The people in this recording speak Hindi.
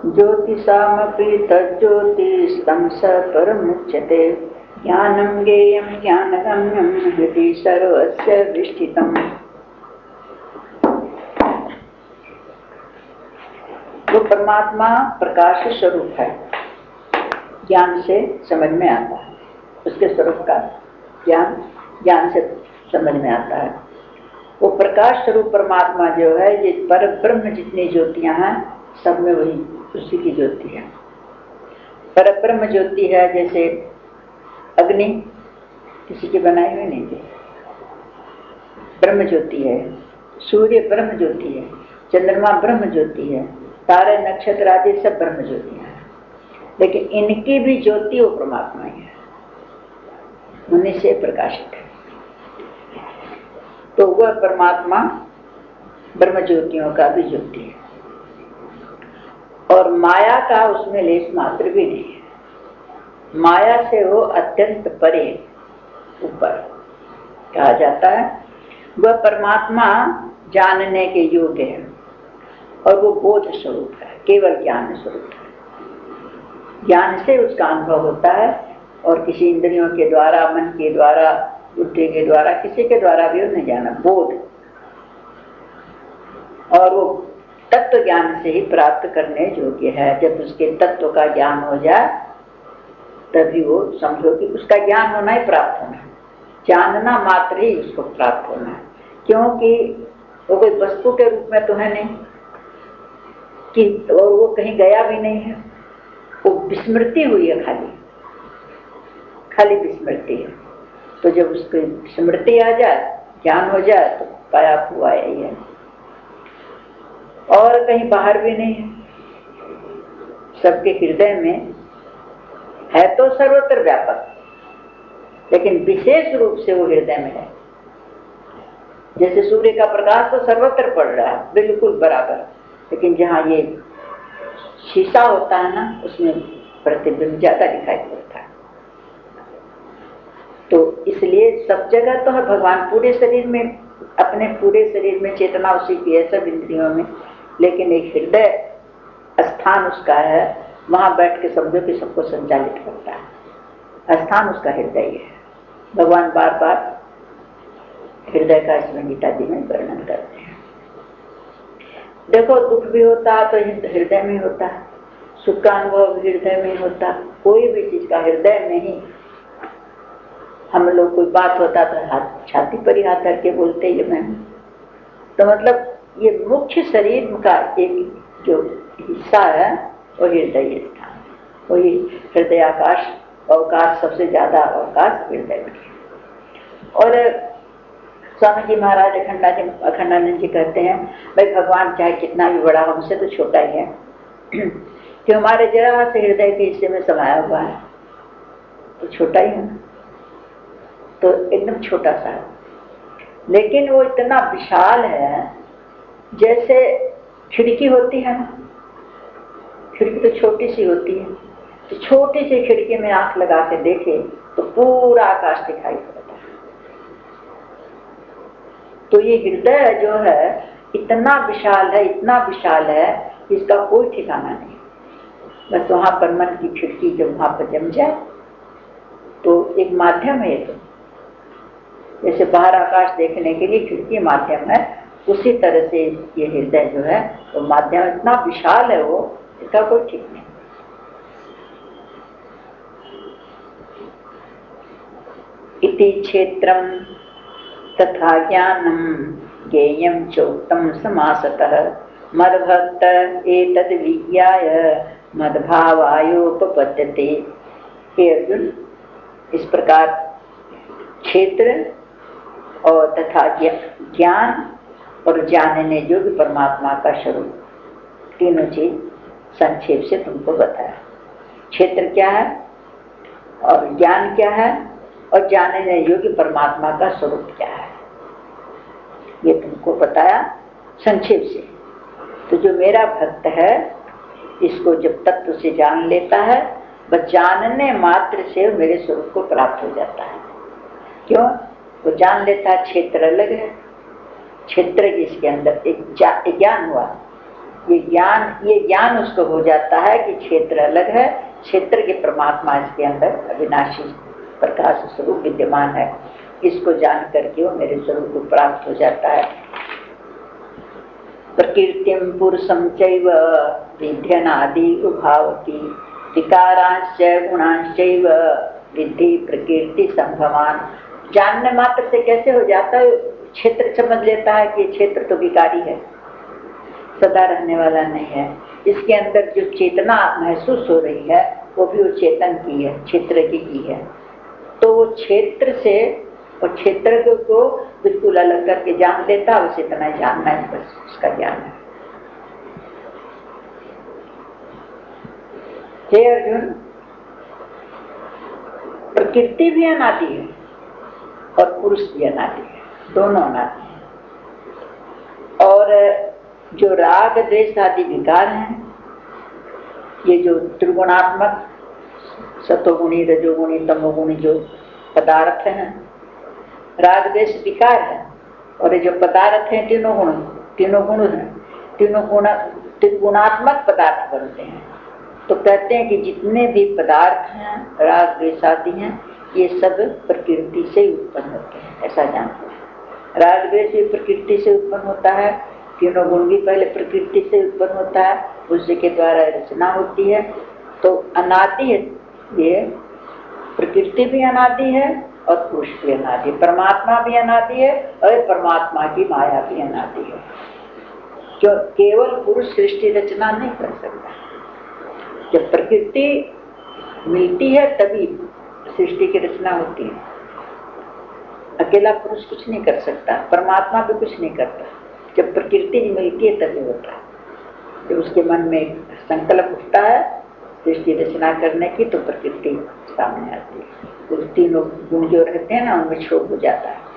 ज्योतिषामपि तज्ज्योतिस्तं स परमुच्यते। ज्ञानं ज्ञेयं ज्ञानगम्यं हृदि सर्वस्य विष्ठितम्। वो परमात्मा प्रकाश स्वरूप है, ज्ञान से समझ में आता है। उसके स्वरूप का ज्ञान से समझ में आता है। वो प्रकाश स्वरूप परमात्मा जो है, ये पर ब्रह्म जितनी ज्योतियां हैं सब में वही उसी की ज्योति है। पर ब्रह्म ज्योति है, जैसे अग्नि किसी की बनाई हुई नहीं थी, ब्रह्म ज्योति है। सूर्य ब्रह्म ज्योति है, चंद्रमा ब्रह्म ज्योति है, तारे नक्षत्र आदि सब ब्रह्म ज्योतियां हैं। लेकिन इनकी भी ज्योति वो परमात्मा ही है, उन्हीं से प्रकाशित है। तो वह परमात्मा ब्रह्म ज्योतियों का भी ज्योति है, और माया का उसमें लेश मात्र भी नहीं है। माया से वो अत्यंत परे ऊपर कहा जाता है। वह परमात्मा जानने के योग्य है, और वो बोध स्वरूप है, केवल ज्ञान स्वरूप है। ज्ञान से उसका अनुभव होता है, और किसी इंद्रियों के द्वारा, मन के द्वारा, बुद्धि के द्वारा, किसी के द्वारा भी नहीं जाना, बोध। और वो तत्व ज्ञान से ही प्राप्त करने योग्य है। जब उसके तत्व का ज्ञान हो जाए तभी वो समझो कि उसका ज्ञान होना ही प्राप्त होना है, जानना मात्र ही उसको प्राप्त होना है। क्योंकि वो कोई वस्तु के रूप में तो है नहीं कि, और वो कहीं गया भी नहीं है, वो विस्मृति हुई है, खाली विस्मृति है। तो जब उसकी स्मृति आ जाए, ज्ञान हो जाए, तो पाया हुआ यही है, और कहीं बाहर भी नहीं है, सबके हृदय में है। तो सर्वत्र व्यापक, लेकिन विशेष रूप से वो हृदय में है। जैसे सूर्य का प्रकाश तो सर्वत्र पड़ रहा है, बिल्कुल बराबर, लेकिन जहाँ ये शीशा होता है ना, उसमें प्रतिबिंब ज्यादा दिखाई पड़ता है। तो इसलिए सब जगह तो है भगवान, पूरे शरीर में, अपने पूरे शरीर में चेतना उसी की है, सब इंद्रियों में, लेकिन एक हृदय स्थान उसका है, वहां बैठ के समझो कि सबको संचालित करता है। स्थान उसका हृदय है। भगवान बार बार हृदय का इसमें गीता जी में वर्णन करते हैं। देखो, दुख भी होता है तो हृदय में होता है, सुख का अनुभव हृदय में होता है, कोई भी चीज का हृदय में ही। हम लोग कोई बात होता तो हाथ छाती पर ही हाथ धर के बोलते ये मैं हूं। तो मतलब ये मुख्य शरीर का एक जो हिस्सा है वो हृदय स्थान, वही हृदय आकाश, अवकाश, सबसे ज्यादा अवकाश हृदय में। और स्वामी जी महाराज अखंडानंद जी कहते हैं, भाई भगवान चाहे कितना भी बड़ा, हमसे तो छोटा ही है, कि हमारे जरा से हृदय के हिस्से में समाया हुआ है, तो छोटा ही है ना, तो एकदम छोटा सा है। लेकिन वो इतना विशाल है, जैसे खिड़की होती है ना, खिड़की तो छोटी सी होती है, तो छोटी सी खिड़की में आंख लगा के देखे तो पूरा आकाश दिखाई पड़ता है। तो ये हृदय जो है इतना विशाल है, इतना विशाल है, इसका कोई ठिकाना नहीं। बस वहां पर मन की खिड़की जब वहां पर जम जाए तो एक माध्यम है। तो जैसे बाहर आकाश देखने के लिए खिड़की माध्यम है, उसी तरह से ये हृदय जो है वो माध्यम, इतना विशाल है वो, इसका कोई ठीक नहीं। इति क्षेत्रम तथा ज्ञानम ज्ञेयं चोक्तम समासतः मद्भक्त एतद् विज्ञाय मद्भावायोपपद्यते। हे अर्जुन, इस प्रकार क्षेत्र और तथा ज्ञान और जानने योग्य परमात्मा का स्वरूप, तीनों चीज संक्षेप से तुमको बताया। क्षेत्र क्या है, और ज्ञान क्या है, और जानने योग्य परमात्मा का स्वरूप क्या है, ये तुमको बताया संक्षेप से। तो जो मेरा भक्त है, इसको जब तत्व से जान लेता है, बस जानने मात्र से मेरे स्वरूप को प्राप्त हो जाता है। क्यों? वो जान लेता है क्षेत्र अलग है, क्षेत्र जिसके अंदर एक ज्ञान हुआ, ये ज्ञान उसको हो जाता है कि क्षेत्र अलग है, क्षेत्र के परमात्मा इसके अंदर अविनाशी प्रकाश स्वरूप विद्यमान है। इसको जान करके वो मेरे स्वरूप को प्राप्त हो जाता है। प्रकृतिम पुरुषम चैव विध्यनादि उभावती विकारांश्च गुणांश्चैव विद्धि प्रकृति संभवान। जानने मात्र से कैसे हो जाता है? क्षेत्र समझ लेता है कि क्षेत्र तो विकारी है, सदा रहने वाला नहीं है। इसके अंदर जो चेतना महसूस हो रही है वो भी वो चेतन की है, क्षेत्र की है। तो वो क्षेत्र से और क्षेत्र को बिल्कुल अलग करके जान लेता है, उसे इतना जानना है, बस उसका ज्ञान है। हे अर्जुन, प्रकृति भी अनादि है और पुरुष भी अनादि है, दोनों अनादि है। और जो राग द्वेष आदि विकार हैं, ये जो त्रिगुणात्मक सतोगुणी रजोगुणी तमोगुणी जो पदार्थ हैं, राग द्वेष विकार है। और ये जो पदार्थ हैं तीनों गुण हैं, तीनों गुण त्रिगुणात्मक पदार्थ बनते हैं। तो कहते हैं कि जितने भी पदार्थ हैं राग द्वेष आदि हैं, ये सब प्रकृति से उत्पन्न होते हैं, ऐसा जानते हैं। राग द्वेष भी प्रकृति से उत्पन्न होता है, तीनों गुण भी पहले प्रकृति से उत्पन्न होता है, उसी के द्वारा रचना होती है। तो अनादि है, ये प्रकृति भी अनादि है और पुरुष भी अनादि है, परमात्मा भी अनादि है और परमात्मा की माया भी अनादि है। जो केवल पुरुष सृष्टि रचना नहीं कर सकता। जब प्रकृति मिलती है तभी सृष्टि की रचना होती है। अकेला पुरुष कुछ नहीं कर सकता, परमात्मा भी कुछ नहीं करता। जब प्रकृति मिलती है तभी होता है। जब उसके मन में संकल्प उठता है सृष्टि रचना करने की, तो प्रकृति सामने आती है। तो तीनों गुण जो रहते हैं ना, उनमें क्षोभ हो जाता है।